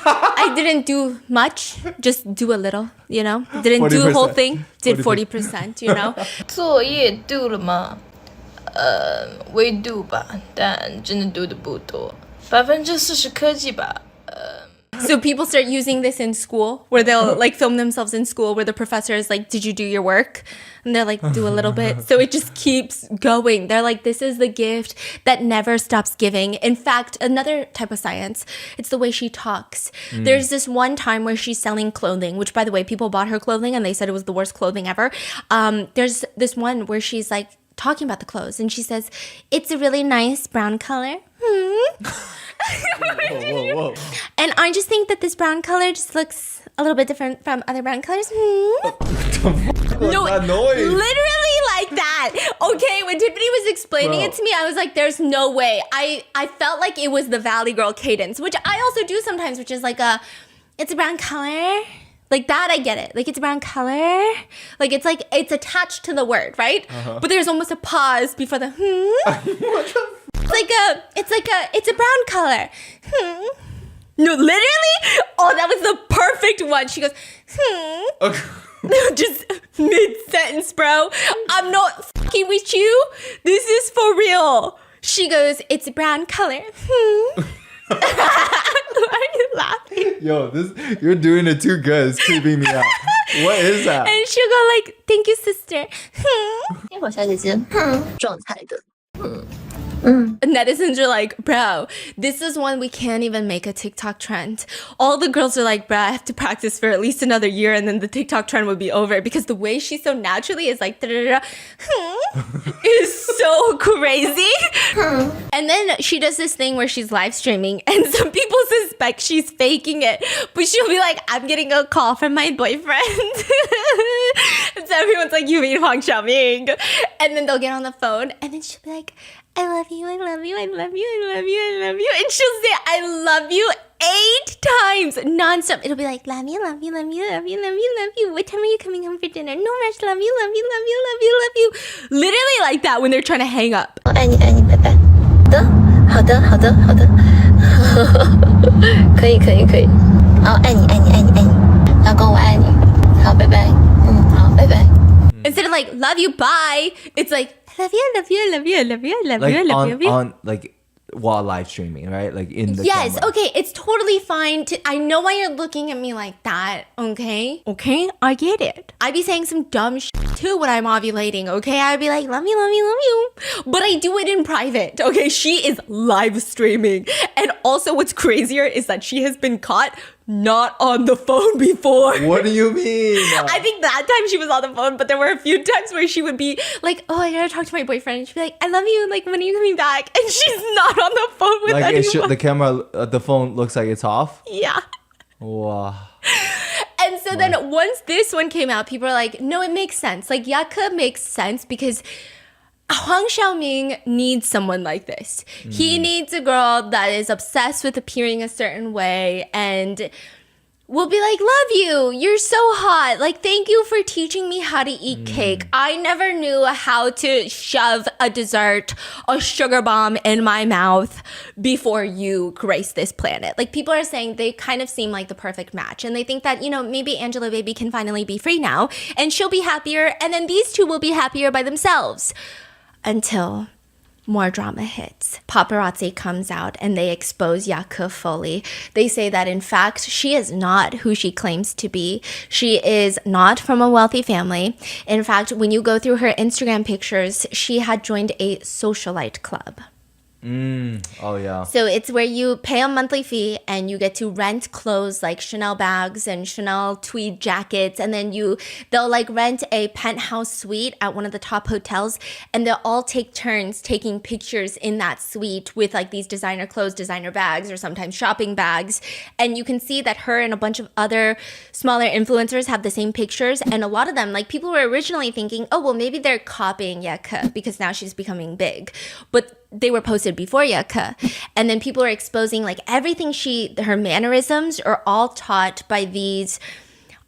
I didn't do much, just do a little, you know. Didn't do the whole thing, did 40%, you know. 作业 do 了吗？微 do 吧，但真的 do 的不多。40%科技吧。So people start using this in school where they'll like film themselves in school where the professor is like, did you do your work? And they're like, do a little bit. So it just keeps going. They're like, this is the gift that never stops giving. In fact, another type of science, it's the way she talks. There's this one time where she's selling clothing, which by the way, people bought her clothing and they said it was the worst clothing ever. There's this one where she's like talking about the clothes and she says, it's a really nice brown color. Whoa. And I just think that this brown color just looks a little bit different from other brown colors. No, that noise? Literally like that. Okay, when Tiffany was explaining it to me, I was like, there's no way. I felt like it was the Valley Girl cadence, which I also do sometimes, which is like it's a brown color. Like that, I get it. Like it's a brown color. Like it's attached to the word, right? But there's almost a pause before the It's a brown color. No, literally? Oh, that was the perfect one. She goes, Just mid-sentence, bro. I'm not fucking with you. This is for real. She goes, it's a brown color. Why are you laughing? Yo, you're doing it too good. It's creeping me out. What is that? And she'll go like, thank you, sister. 天火小姐姐，撞菜的。 Netizens are like, bro, this is one we can't even make a TikTok trend. All the girls are like, bro, I have to practice for at least another year and then the TikTok trend would be over because the way she's so naturally is like, is so crazy. And then she does this thing where she's live streaming and some people suspect she's faking it, but she'll be like, I'm getting a call from my boyfriend. And so everyone's like, you mean Huang Xiaoming? And then they'll get on the phone and then she'll be like, I love you, I love you, I love you, I love you, I love you. And she'll say, I love you 8 times nonstop. It'll be like, love you, love you, love you, love you, love you, love you. What time are you coming home for dinner? No rush, love you, love you, love you, love you, love you. Literally like that when they're trying to hang up. 爱你，爱你，拜拜。好的。可以。好，爱你，老公我爱你。好，拜拜。好，拜拜。 Instead of like, love you, bye, it's like, love you, love you, love you, love you, love like you, love you. on like while live streaming, right? Like in the Yes, camera. okay, it's totally fine I know why you're looking at me like that, okay? Okay, I get it. I'd be saying some dumb shit too when I'm ovulating, okay? I'd be like, love you, love you, love you. But I do it in private, okay? She is live streaming. And also what's crazier is that she has been caught not on the phone before. What do you mean? I think that time she was on the phone, but there were a few times where she would be like, oh, I gotta talk to my boyfriend. And she'd be like, I love you. Like, when are you coming back? And she's not on the phone with like anyone. the camera, the phone looks like it's off. Yeah. Wow. And so then once this one came out, people are like, no, it makes sense. Like, Yucca makes sense because Huang Xiaoming needs someone like this. He needs a girl that is obsessed with appearing a certain way and will be like, love you, you're so hot, like thank you for teaching me how to eat cake. I never knew how to shove a dessert, a sugar bomb in my mouth before you grace this planet. Like people are saying they kind of seem like the perfect match, and they think that, you know, maybe Angelababy can finally be free now and she'll be happier, and then these two will be happier by themselves. Until more drama hits. Paparazzi comes out and they expose Yaku fully. They say that in fact, she is not who she claims to be. She is not from a wealthy family. In fact, when you go through her Instagram pictures, she had joined a socialite club. Oh yeah. So it's where you pay a monthly fee and you get to rent clothes like Chanel bags and Chanel tweed jackets, and then they'll like rent a penthouse suite at one of the top hotels, and they'll all take turns taking pictures in that suite with like these designer clothes, designer bags, or sometimes shopping bags. And you can see that her and a bunch of other smaller influencers have the same pictures, and a lot of them, like people were originally thinking, oh well, maybe they're copying Yaku because now she's becoming big, but they were posted before Yaku. And then people are exposing like everything her mannerisms are all taught by these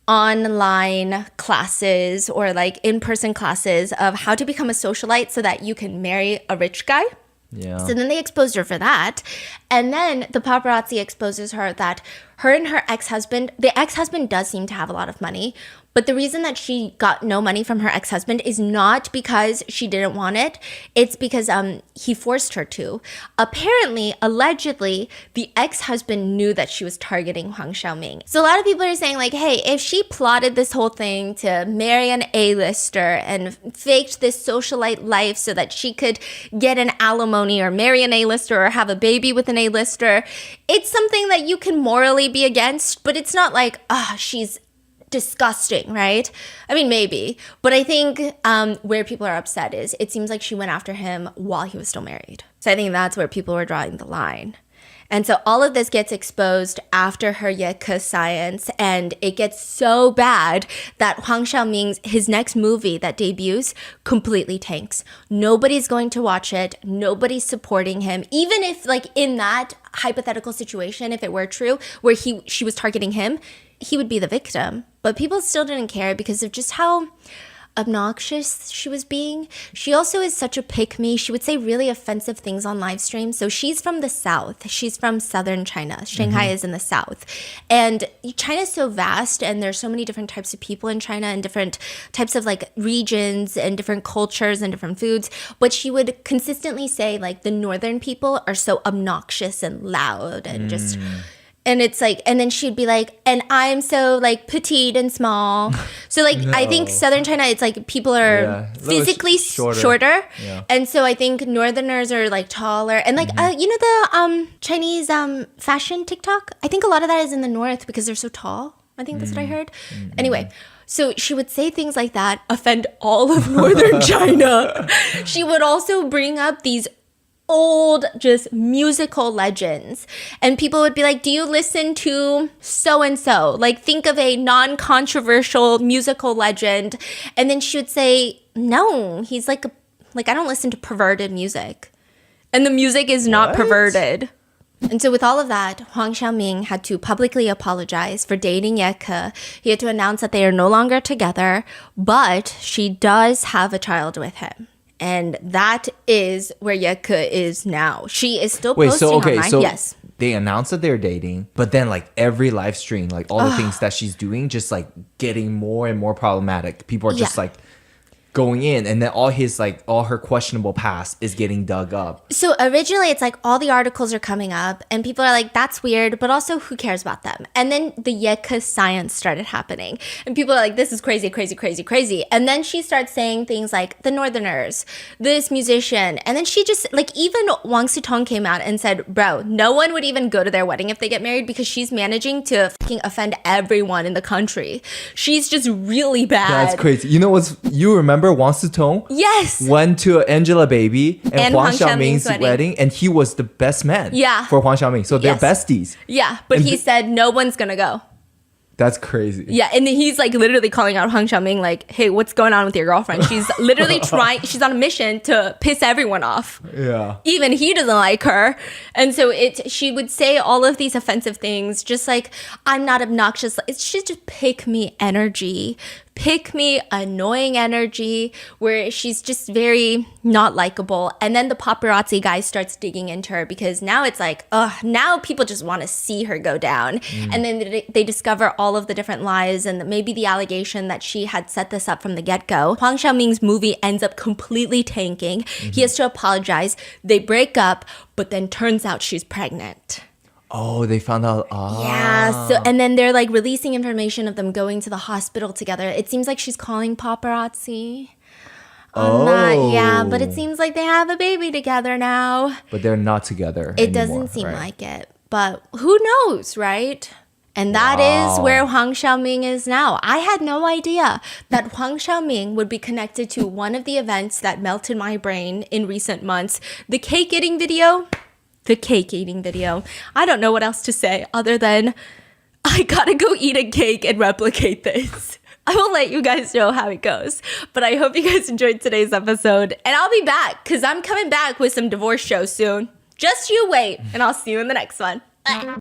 online classes or like in-person classes of how to become a socialite so that you can marry a rich guy. Yeah. So then they exposed her for that. And then the paparazzi exposes her that her and her ex-husband, the ex-husband does seem to have a lot of money, but the reason that she got no money from her ex-husband is not because she didn't want it. It's because he forced her to. Apparently, allegedly, the ex-husband knew that she was targeting Huang Xiaoming. So a lot of people are saying like, hey, if she plotted this whole thing to marry an A-lister and faked this socialite life so that she could get an alimony or marry an A-lister or have a baby with an A-lister, it's something that you can morally be against, but it's not like, she's disgusting, right? I mean, maybe. But I think where people are upset is it seems like she went after him while he was still married. So I think that's where people were drawing the line. And so all of this gets exposed after her Yaku science, and it gets so bad that Huang Xiaoming's, his next movie that debuts, completely tanks. Nobody's going to watch it. Nobody's supporting him. Even if, like, in that hypothetical situation, if it were true, where she was targeting him, he would be the victim. But people still didn't care because of just how obnoxious she was being. She also is such a pick-me. She would say really offensive things on live stream. So she's from the south. She's from southern China. Shanghai is in the south. And China's so vast, and there's so many different types of people in China and different types of like regions and different cultures and different foods. But she would consistently say like the northern people are so obnoxious and loud and just... And it's like, and then she'd be like, and I'm so like petite and small. So like, I think southern China, it's like people are physically shorter. Yeah. And so I think northerners are like taller. And like, you know the Chinese fashion TikTok? I think a lot of that is in the north because they're so tall. I think that's what I heard. Anyway. So she would say things like that, offend all of northern China. She would also bring up these old just musical legends, and people would be like, do you listen to so and so? Like, think of a non-controversial musical legend. And then she would say, no, he's like I don't listen to perverted music, and the music is not perverted. And so with all of that, Huang Xiaoming had to publicly apologize for dating Yaku. He had to announce that they are no longer together, but she does have a child with him. And that is where Yaku is now. She is still posting online. So yes. They announced that they're dating, but then like every live stream, like all the things that she's doing, just like getting more and more problematic. People are just like going in, and then all her questionable past is getting dug up. So originally it's like all the articles are coming up and people are like, that's weird, but also who cares about them? And then the Yaku science started happening and people are like, this is crazy, crazy, crazy, crazy. And then she starts saying things like the northerners, this musician. And then she just like, even Wang Sitong came out and said, bro, no one would even go to their wedding if they get married because she's managing to fucking offend everyone in the country. She's just really bad. That's crazy. You know you remember Wang Sitong? Yes. Went to Angelababy and Huang Xiaoming's wedding, and he was the best man for Huang Xiaoming. So they're besties. Yeah, but he said no one's gonna go. That's crazy. Yeah, and then he's like literally calling out Huang Xiaoming like, hey, what's going on with your girlfriend? She's literally she's on a mission to piss everyone off. Yeah. Even he doesn't like her. And so she would say all of these offensive things, just like, I'm not obnoxious. It's just pick me energy. Pick me annoying energy where she's just very not likable. And then the paparazzi guy starts digging into her because now it's like, now people just want to see her go down. And then they discover all of the different lies and maybe the allegation that she had set this up from the get-go. Huang Xiaoming's movie ends up completely tanking. He has to apologize. They break up, but then turns out she's pregnant. Oh, they found out. Yeah. So, and then they're like releasing information of them going to the hospital together. It seems like she's calling paparazzi on that. Yeah, but it seems like they have a baby together now. But they're not together. It doesn't seem like it. But who knows, right? And that is where Huang Xiaoming is now. I had no idea that Huang Xiaoming would be connected to one of the events that melted my brain in recent months. The cake eating video. The cake eating video. I don't know what else to say other than I gotta go eat a cake and replicate this. I will let you guys know how it goes. But I hope you guys enjoyed today's episode. And I'll be back because I'm coming back with some divorce shows soon. Just you wait, and I'll see you in the next one. Bye.